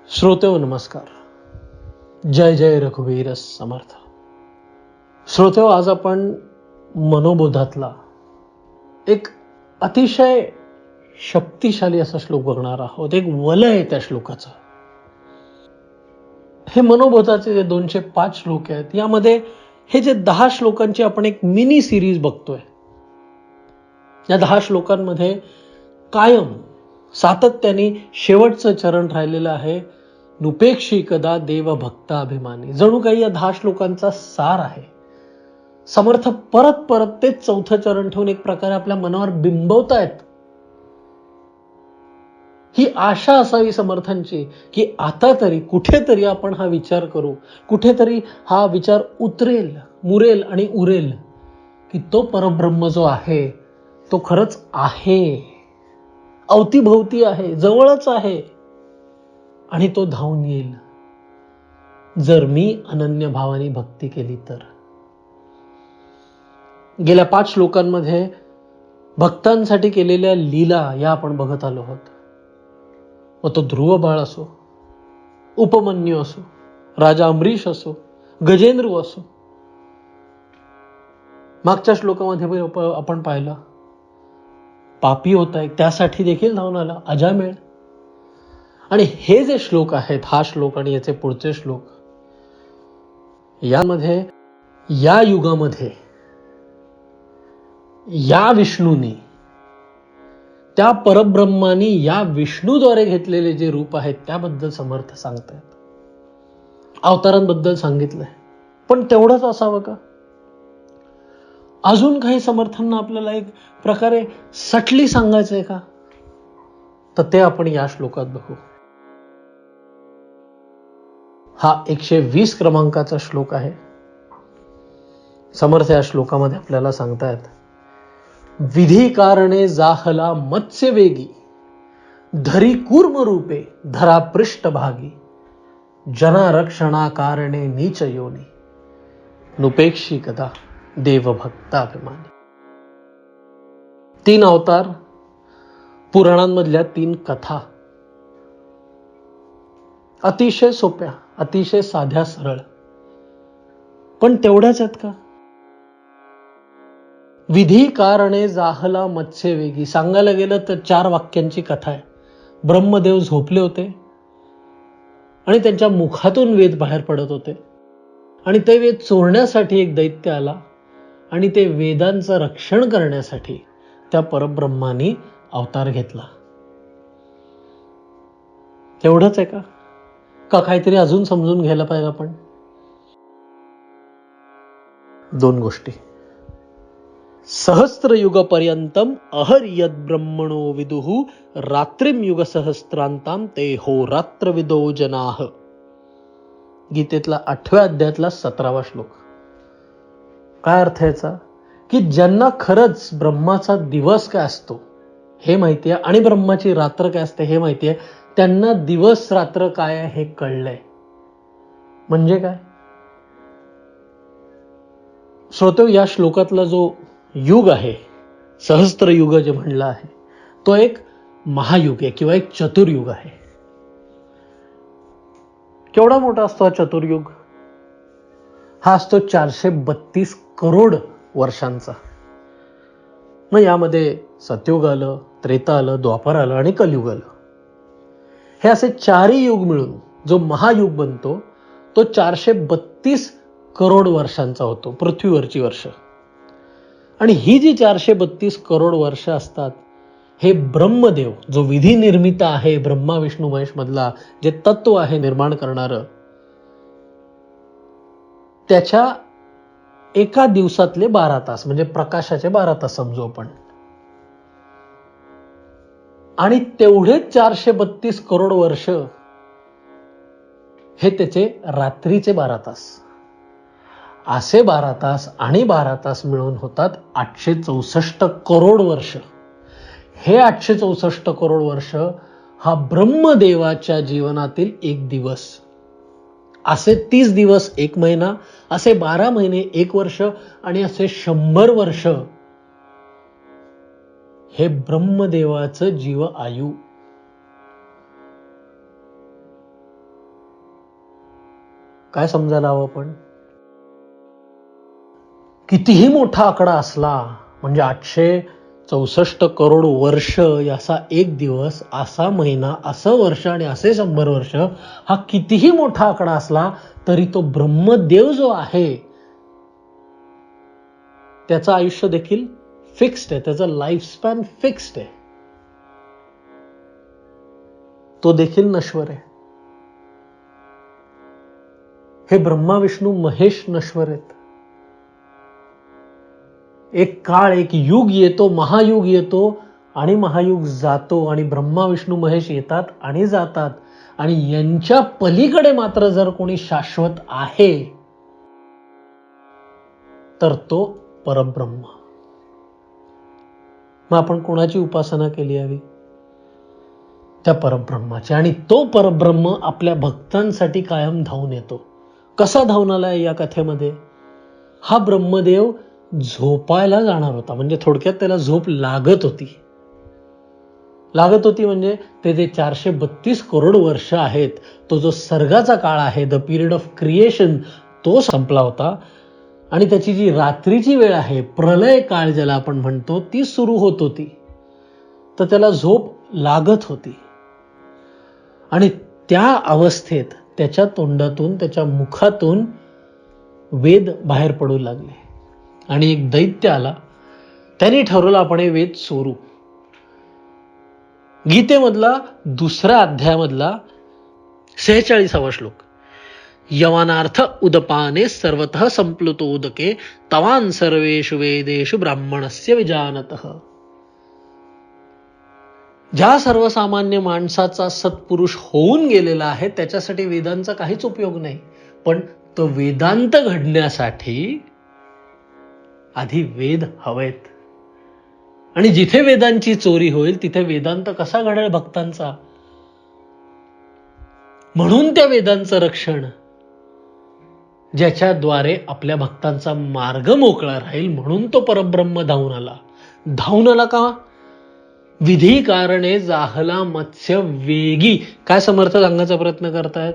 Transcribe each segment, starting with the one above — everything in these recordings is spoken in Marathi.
श्रोतेहो नमस्कार. जय जय रघुवीर समर्थ. श्रोतेहो, आज आपण मनोबोधातला एक अतिशय शक्तिशाली असा श्लोक बघणार आहोत. एक वलय आहे त्या श्लोकाचं. हे मनोबोधाचे जे 205 श्लोक आहेत, यामध्ये हे जे 10 श्लोकांची आपण एक मिनी सिरीज बघतोय. या 10 श्लोकांमध्ये कायम सातत्याने शेवटचं चरण राहिलेलं आहे, नुपेक्षी कदा देव भक्ता अभिमानी. जणू काही या 10 श्लोकांचा सार आहे. समर्थ परत परत तेच चौथं चरण ठेवून एक प्रकारे आपल्या मनावर बिंबवतायत. ही आशा असावी समर्थांची की आता तरी कुठेतरी आपण हा विचार करू, कुठेतरी हा विचार उतरेल, मुरेल आणि उरेल की तो परब्रह्म जो आहे तो खरंच आहे, अवतीभोवती आहे, जवळच आहे आणि तो धावून येईल जर मी अनन्य भावाने भक्ती केली तर. गेल्या 5 श्लोकांमध्ये भक्तांसाठी केलेल्या लीला या आपण बघत आलो आहोत. मग तो ध्रुव बाळ असो, उपमन्यू असो, राजा अमरीश असो, गजेंद्र असो. मागच्या श्लोकामध्ये आपण पाहिलं पापी होता एक, त्यासाठी देखील धावून आला अजामेळ. आणि हे जे श्लोक आहेत, हा श्लोक आणि याचे पुढचे श्लोक, यामध्ये या युगामध्ये या विष्णूने, त्या परब्रह्माने या विष्णूद्वारे घेतलेले जे रूप आहेत त्याबद्दल समर्थ सांगतायत. अवतारांबद्दल सांगितलंय, पण तेवढंच असावं का? अजून काही समर्थांना आपल्याला एक प्रकारे सटली सांगायचंय का? तर ते आपण या श्लोकात बघू. हा 120 क्रमांकाचा श्लोक आहे. समर्थ या श्लोकामध्ये आपल्याला सांगतायत, विधी कारणे जाहला मत्स्य वेगी, धरी कूर्म रूपे धरा पृष्ठभागी, जना रक्षणा कारणे नीच योनी, नुपेक्षी कदा देव भक्ता अभिमानी. 3 अवतार, पुराणांमधल्या 3 कथा, अतिशय सोप्या, अतिशय साध्या सरळ, पण तेवढ्याच आहेत का? विधी कारणे जाहला मत्स्य वेगी, सांगायला गेलं तर 4 वाक्यांची कथा आहे. ब्रह्मदेव झोपले होते आणि त्यांच्या मुखातून वेद बाहेर पडत होते आणि ते वेद चोरण्यासाठी एक दैत्य आला आणि ते वेदांचं रक्षण करण्यासाठी त्या परब्रह्माने अवतार घेतला. तेवढंच आहे का? का काहीतरी अजून समजून घ्यायला पाहिजे आपण? 2 गोष्टी. सहस्त्रयुगपर्यंतम अहर्यद ब्रह्मणो विदुः रात्रिम युग सहस्त्रांताम ते हो रात्रविदो जनाः. गीतेतला 8व्या अध्यायातला 17वा श्लोक. काय अर्थ याचा? की ज्यांना खरंच ब्रह्माचा दिवस काय असतो हे माहितीये आणि ब्रह्माची रात्र काय असते हे माहितीये, त्यांना दिवस रात्र काय आहे हे कळलंय. म्हणजे काय? श्रोतो, या श्लोकातला जो युग आहे, सहस्त्र युग जे म्हणलं आहे, तो एक महायुग आहे किंवा एक चतुर्युग आहे. केवढा मोठा असतो हा चतुर्युग? हा असतो 432 करोड वर्षांचा. मग यामध्ये सतयुग आलं, त्रेता आलं, द्वापर आलं आणि कलयुग आलं. हे असे 4 युग मिळून जो महायुग बनतो तो 432 करोड वर्षांचा होतो, पृथ्वीवरची वर्ष. आणि ही जी 432 करोड वर्ष असतात, हे ब्रह्मदेव जो विधी निर्मित आहे, ब्रह्मा विष्णू महेश मधला जे तत्व आहे निर्माण करणारं, त्याच्या एका दिवसातले 12 तास, म्हणजे प्रकाशाचे 12 तास समजू आपण. आणि तेवढेच 432 करोड वर्ष हे त्याचे रात्रीचे 12 तास. असे 12 तास आणि 12 तास मिळून होतात 864 करोड वर्ष. हे 864 करोड वर्ष हा ब्रह्मदेवाच्या जीवनातील एक दिवस. असे 30 दिवस 1 महिना, असे 12 महिने 1 वर्ष आणि असे 100 वर्ष हे ब्रह्मदेवाचं जीव आयु. काय समजायला हवं आपण? कितीही मोठा आकडा असला, म्हणजे 864 करोड वर्ष, असा एक दिवस, असा महिना, असं वर्ष आणि असे 100 वर्ष, हा कितीही मोठा आकडा असला तरी तो ब्रह्मदेव जो आहे त्याचं आयुष्य देखील फिक्स्ड आहे, त्याचं लाईफ स्पॅन फिक्स्ड आहे, तो देखील नश्वर आहे. हे ब्रह्मा विष्णू महेश नश्वर आहेत. एक काळ, एक युग येतो, महायुग येतो आणि महायुग जातो आणि ब्रह्मा विष्णू महेश येतात आणि जातात, आणि यांच्या पलीकडे मात्र जर कोणी शाश्वत आहे तर तो परब्रह्म. मग आपण कोणाची उपासना केली हवी? त्या परब्रह्माची. आणि तो परब्रह्म आपल्या भक्तांसाठी कायम धावून येतो. कसा धावून आलाय या कथेमध्ये? हा ब्रह्मदेव झोपायला जाणार होता, म्हणजे थोडक्यात त्याला झोप लागत होती. म्हणजे ते जे 432 करोड वर्ष आहेत, तो जो सर्गाचा काळ आहे, द पिरियड ऑफ क्रिएशन, तो संपला होता. आणि त्याची जी रात्रीची वेळ आहे, प्रलय काळ ज्याला आपण म्हणतो, ती सुरू होत होती. तर त्याला झोप लागत होती. आणि त्या अवस्थेत त्याच्या तोंडातून, त्याच्या मुखातून वेद बाहेर पडू लागले. आणि एक दैत्य आला, त्यांनी ठरवलं आपण हे वेद चोरू. गीतेमधला 2रा अध्यायामधला 46वा श्लोक, यवनार्थ उदपाने सर्वतः संप्लुतो उदके तवान सर्वेषु वेदेषु ब्राह्मणस्य विजानतः. ज्या सर्वसामान्य माणसाचा सत्पुरुष होऊन गेलेला आहे त्याच्यासाठी वेदांचा काहीच उपयोग नाही, पण तो वेदांत घडण्यासाठी आधी वेद हवेत. आणि जिथे वेदांची चोरी होईल तिथे वेदांत कसा घडेल भक्तांचा? म्हणून त्या वेदांचं रक्षण, ज्याच्याद्वारे आपल्या भक्तांचा मार्ग मोकळा राहील, म्हणून तो परब्रह्म धावून आला. धावून आला का? विधी कारणे जाहला मत्स्य वेगी. काय समर्थ सांगण्याचा प्रयत्न करतायत?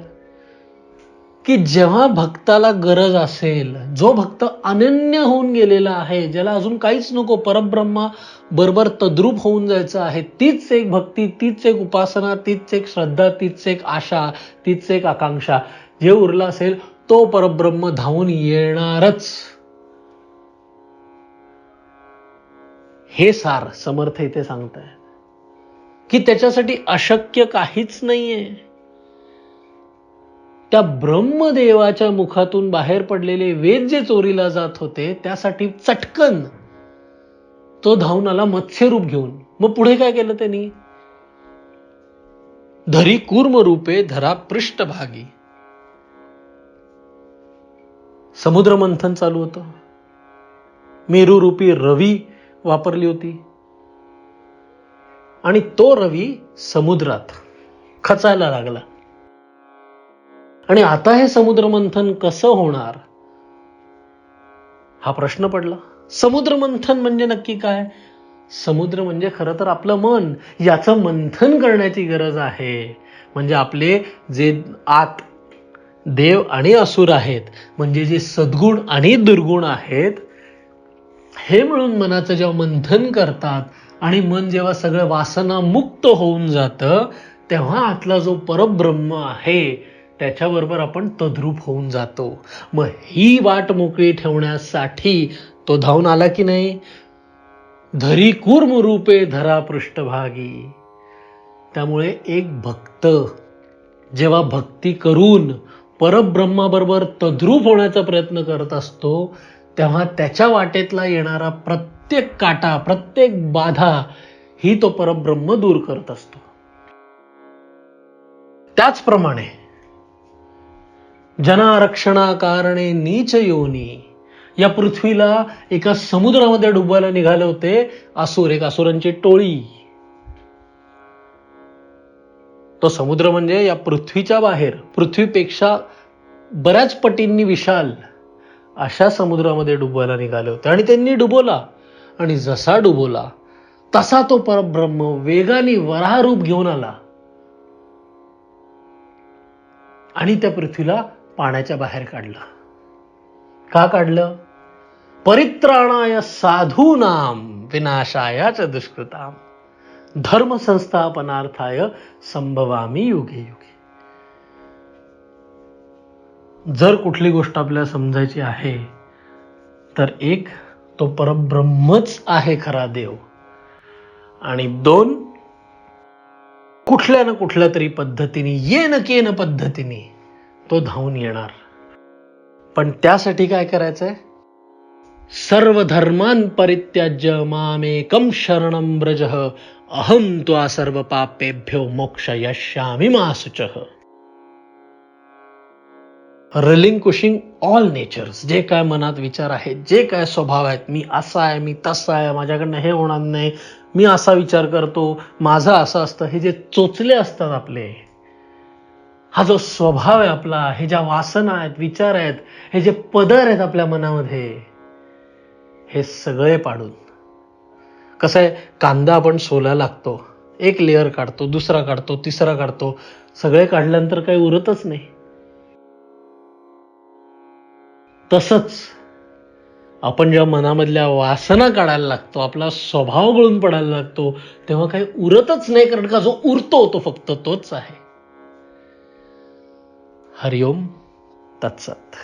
की जेव्हा भक्ताला गरज असेल, जो भक्त अनन्य होऊन गेलेला आहे, ज्याला अजून काहीच नको, परब्रह्मा बरोबर तद्रूप होऊन जायचं आहे, तीच एक भक्ती, तीच एक उपासना, तीच एक श्रद्धा, तीच एक आशा, तीच एक आकांक्षा, जे उरलं असेल तो परब्रह्म धावून येणारच. हे सार समर्थ इथे सांगताय की त्याच्यासाठी अशक्य काहीच नाहीये. त्या ब्रह्मदेवाच्या मुखातून बाहेर पडलेले वेद जे चोरीला जात होते, त्यासाठी चटकन तो धावून आला मत्स्यरूप घेऊन. मग पुढे काय केलं त्यांनी? धरी कूर्म रूपे धरा पृष्ठभागी. समुद्र मंथन चालू होतं. मेरूरूपी रवी वापरली होती आणि तो रवी समुद्रात खचायला लागला. आणि आता हे समुद्र मंथन कसं होणार हा प्रश्न पडला. समुद्र मंथन म्हणजे नक्की काय? समुद्र म्हणजे खरं तर आपलं मन. याचं मंथन करण्याची गरज आहे. म्हणजे आपले जे आत देव आणि असुर आहेत, म्हणजे जे सद्गुण आणि दुर्गुण आहेत, हे मिळून मनाचं जेव्हा मंथन करतात आणि मन जेव्हा सगळं वासना मुक्त होऊन जातं, तेव्हा आतला जो परब्रह्म आहे त्याच्याबरोबर आपण तद्रूप होऊन जातो. मग ही वाट मोकळी ठेवण्यासाठी तो धावून आला की नाही? धरी कूर्म रूपे धरा पृष्ठभागी. त्यामुळे एक भक्त जेव्हा भक्ती करून परब्रह्माबरोबर तद्रूप होण्याचा प्रयत्न करत असतो, तेव्हा त्याच्या वाटेतला येणारा प्रत्येक काटा, प्रत्येक बाधा ही तो परब्रह्म दूर करत असतो. त्याचप्रमाणे जनारक्षणा कारणे नीच योनी, या पृथ्वीला एका समुद्रामध्ये डुबायला निघाले होते असुर, एक असुरांची टोळी. तो समुद्र म्हणजे या पृथ्वीच्या बाहेर, पृथ्वीपेक्षा बऱ्याच पटींनी विशाल अशा समुद्रामध्ये डुबायला निघाले होते. आणि त्यांनी डुबवला. आणि जसा डुबवला तसा तो परब्रह्म वेगाने वराह रूप घेऊन आला आणि त्या पृथ्वीला पाण्याच्या बाहेर काढलं. का काढलं? परित्राणाय साधूनाम विनाशाय च दुष्कृताम धर्म संस्थापनार्थाय संभवामी युगे युगे. जर कुठली गोष्ट आपल्याला समजायची आहे तर एक, तो परब्रह्मच आहे खरा देव, आणि दोन, कुठल्या ना कुठल्या तरी पद्धतीने, येन केन पद्धतीने तो धावून येणार. पण त्यासाठी काय करायचंय? सर्व धर्मान परित्याज्य मामेकम शरणं व्रजः अहम त्वा सर्व पापेभ्यो मोक्षयिष्यामि मा शुचः. रिलिंक्विशिंग ऑल नेचर्स, जे काय मनात विचार आहेत, जे काय स्वभाव आहेत, मी असा आहे, मी तसा आहे, माझ्याकडनं हे होणार नाही, मी असा विचार करतो, माझं असं असतं, हे जे चोचले असतात आपले, हा जो स्वभाव आहे आपला, हे ज्या वासना आहेत, विचार आहेत, हे जे पदर आहेत आपल्या मनामध्ये, हे सगळे पाडून. कसं आहे, कांदा आपण सोलायला लागतो, एक लेअर काढतो, दुसरा काढतो, तिसरा काढतो, सगळे काढल्यानंतर काही उरतच नाही. तसंच आपण जेव्हा मनामधल्या वासना काढायला लागतो, आपला स्वभाव गळून पडायला लागतो, तेव्हा काही उरतच नाही, कारण का जो उरतो तो फक्त तोच आहे. हरिओम तत्सत.